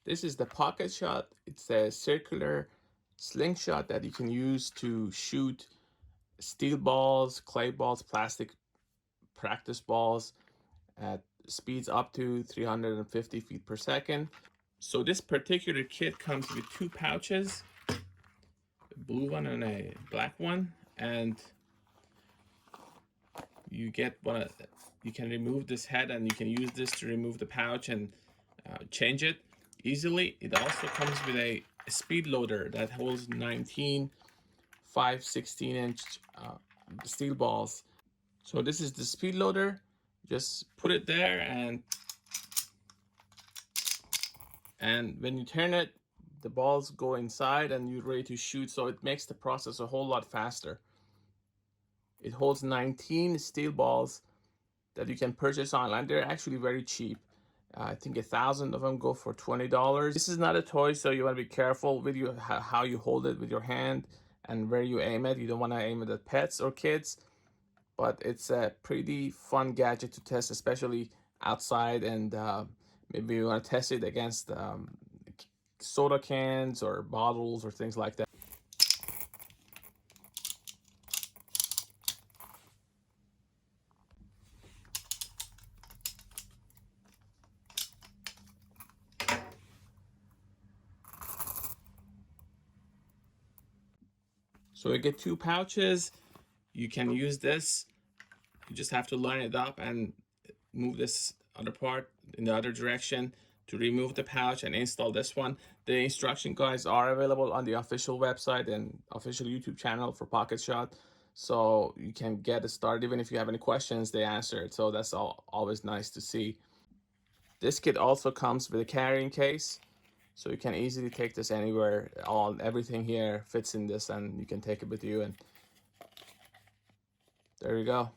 This is the Pocket Shot. It's a circular slingshot that you can use to shoot steel balls, clay balls, plastic practice balls at speeds up to 350 feet per second. So this particular kit comes with two pouches, a blue one and a black one, and you get one. You can remove this head and you can use this to remove the pouch and change it easily. It also comes with a speed loader that holds 19 5/16-inch steel balls. So this is the speed loader. Just put it there, and when you turn it, the balls go inside and you're ready to shoot. So it makes the process a whole lot faster. It holds 19 steel balls that you can purchase online. They're actually very cheap. I think 1,000 of them go for $20. This is not a toy, so you want to be careful with how you hold it with your hand and where you aim it. You don't want to aim it at pets or kids, but it's a pretty fun gadget to test, especially outside, and maybe you want to test it against soda cans or bottles or things like that. So you get two pouches. You can use this. You just have to line it up and move this other part in the other direction to remove the pouch and install this one. The instruction guides are available on the official website and official YouTube channel for Pocket Shot. So you can get it started. Even if you have any questions, they answer it. So that's always nice to see. This kit also comes with a carrying case, so you can easily take this anywhere. Everything here fits in this, and you can take it with you, and there you go.